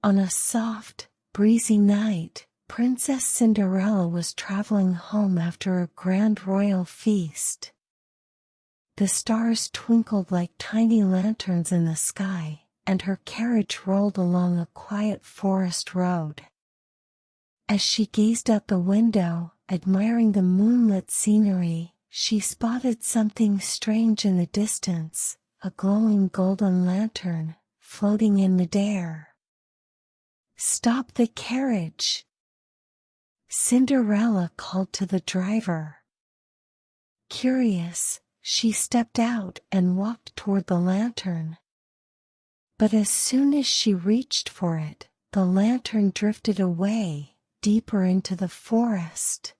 On a soft, breezy night, Princess Cinderella was traveling home after a grand royal feast. The stars twinkled like tiny lanterns in the sky, and her carriage rolled along a quiet forest road. As she gazed out the window, admiring the moonlit scenery, she spotted something strange in the distance, a glowing golden lantern, floating in midair. "Stop the carriage!" Cinderella called to the driver. Curious, she stepped out and walked toward the lantern. But as soon as she reached for it, the lantern drifted away, deeper into the forest.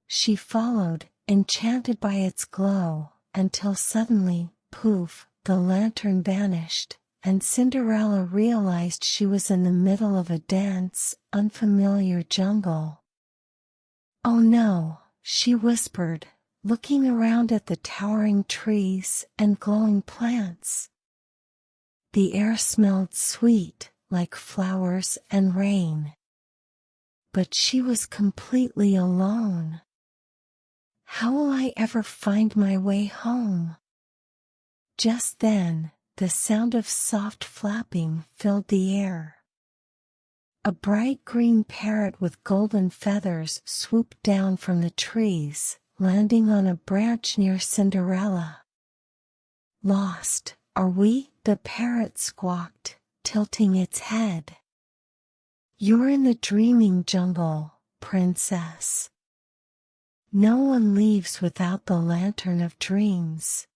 She followed, enchanted by its glow, until suddenly, poof, the lantern vanished, and Cinderella realized she was in the middle of a dense, unfamiliar jungle. "Oh no," she whispered, looking around at the towering trees and glowing plants. The air smelled sweet, like flowers and rain. But she was completely alone. How will I ever find my way home? Just then, the sound of soft flapping filled the air. A bright green parrot with golden feathers swooped down from the trees, landing on a branch near Cinderella. "Lost, are we?" the parrot squawked, tilting its head. "You're in the dreaming jungle, princess. No one leaves without the lantern of dreams."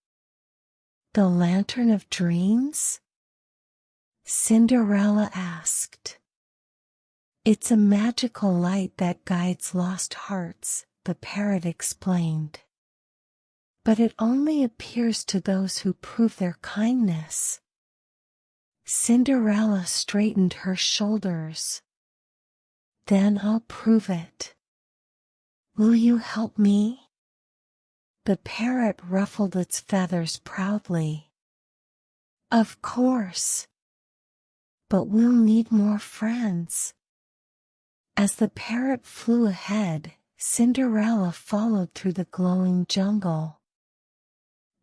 "The lantern of dreams?" Cinderella asked. "It's a magical light that guides lost hearts," the parrot explained. "But it only appears to those who prove their kindness." Cinderella straightened her shoulders. "Then I'll prove it. Will you help me?" The parrot ruffled its feathers proudly. "Of course. But we'll need more friends." As the parrot flew ahead, Cinderella followed through the glowing jungle.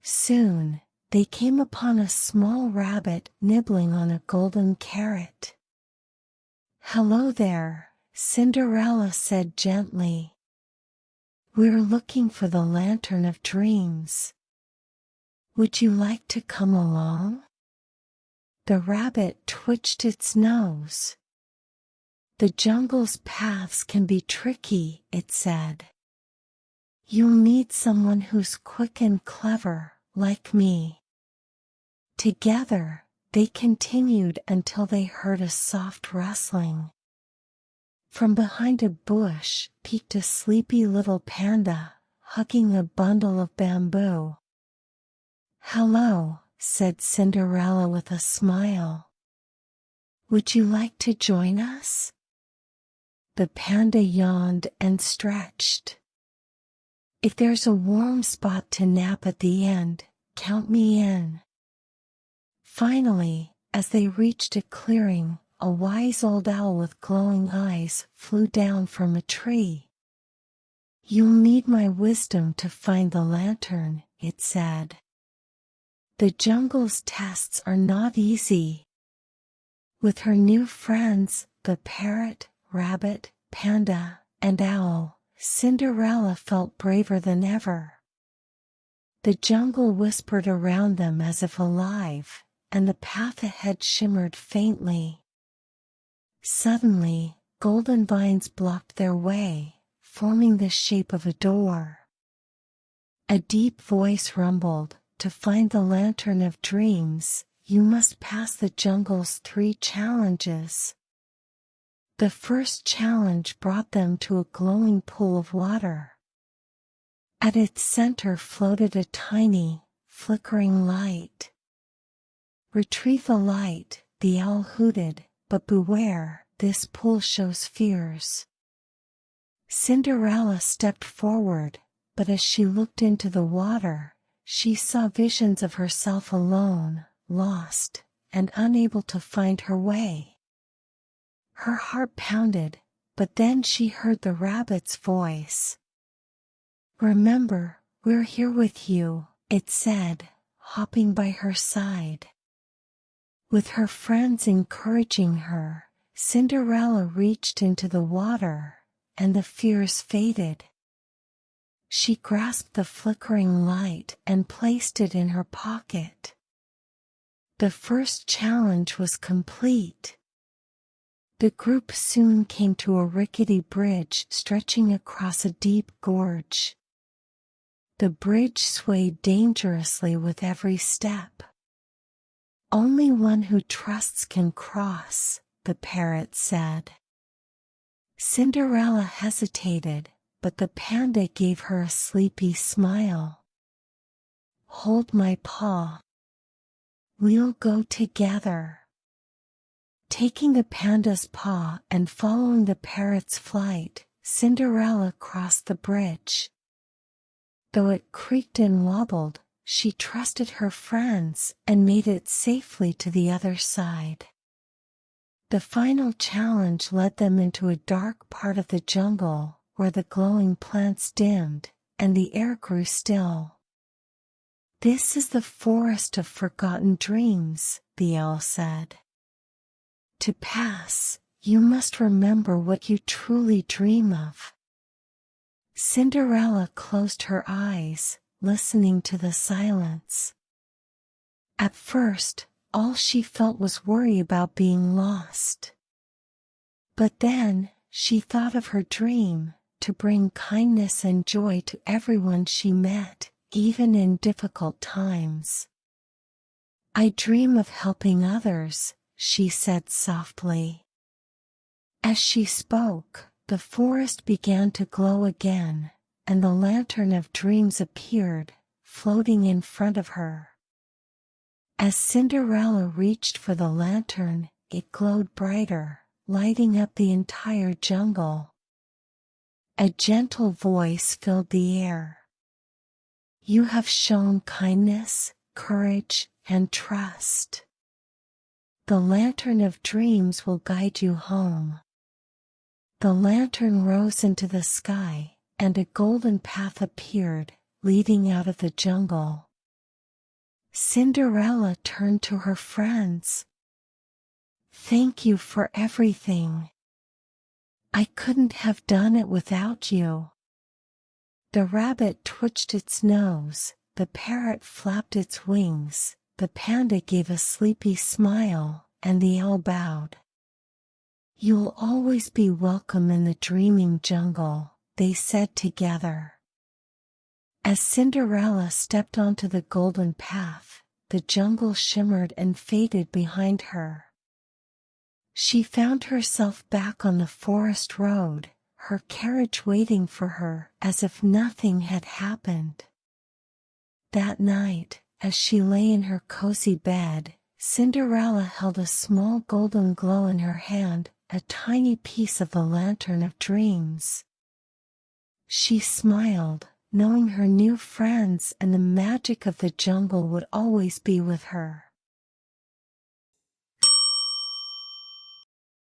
Soon, they came upon a small rabbit nibbling on a golden carrot. "Hello there," Cinderella said gently. "We're looking for the lantern of dreams. Would you like to come along?" The rabbit twitched its nose. "The jungle's paths can be tricky," it said. "You'll need someone who's quick and clever, like me." Together, they continued until they heard a soft rustling. From behind a bush peeked a sleepy little panda, hugging a bundle of bamboo. "Hello," said Cinderella with a smile. "Would you like to join us?" The panda yawned and stretched. "If there's a warm spot to nap at the end, count me in." Finally, as they reached a clearing, a wise old owl with glowing eyes flew down from a tree. "You'll need my wisdom to find the lantern," it said. "The jungle's tests are not easy." With her new friends, the parrot, rabbit, panda, and owl, Cinderella felt braver than ever. The jungle whispered around them as if alive, and the path ahead shimmered faintly. Suddenly, golden vines blocked their way, forming the shape of a door. A deep voice rumbled, "To find the lantern of dreams, you must pass the jungle's 3 challenges." The first challenge brought them to a glowing pool of water. At its center floated a tiny, flickering light. "Retrieve the light," the owl hooted, "but beware, this pool shows fears." Cinderella stepped forward, but as she looked into the water, she saw visions of herself alone, lost, and unable to find her way. Her heart pounded, but then she heard the rabbit's voice. "Remember, we're here with you," it said, hopping by her side. With her friends encouraging her, Cinderella reached into the water, and the fears faded. She grasped the flickering light and placed it in her pocket. The first challenge was complete. The group soon came to a rickety bridge stretching across a deep gorge. The bridge swayed dangerously with every step. "Only one who trusts can cross," the parrot said. Cinderella hesitated, but the panda gave her a sleepy smile. "Hold my paw. We'll go together." Taking the panda's paw and following the parrot's flight, Cinderella crossed the bridge. Though it creaked and wobbled, she trusted her friends and made it safely to the other side. The final challenge led them into a dark part of the jungle, where the glowing plants dimmed, and the air grew still. "This is the forest of forgotten dreams," the owl said. "To pass, you must remember what you truly dream of." Cinderella closed her eyes, listening to the silence. At first, all she felt was worry about being lost. But then, she thought of her dream, to bring kindness and joy to everyone she met, even in difficult times. "I dream of helping others," she said softly. As she spoke, the forest began to glow again, and the lantern of dreams appeared, floating in front of her. As Cinderella reached for the lantern, it glowed brighter, lighting up the entire jungle. A gentle voice filled the air. "You have shown kindness, courage, and trust. The lantern of dreams will guide you home." The lantern rose into the sky, and a golden path appeared, leading out of the jungle. Cinderella turned to her friends. "Thank you for everything. I couldn't have done it without you." The rabbit twitched its nose, the parrot flapped its wings, the panda gave a sleepy smile, and the owl bowed. "You'll always be welcome in the dreaming jungle," they said together. As Cinderella stepped onto the golden path, the jungle shimmered and faded behind her. She found herself back on the forest road, her carriage waiting for her as if nothing had happened. That night, as she lay in her cozy bed, Cinderella held a small golden glow in her hand, a tiny piece of the lantern of dreams. She smiled, knowing her new friends and the magic of the jungle would always be with her.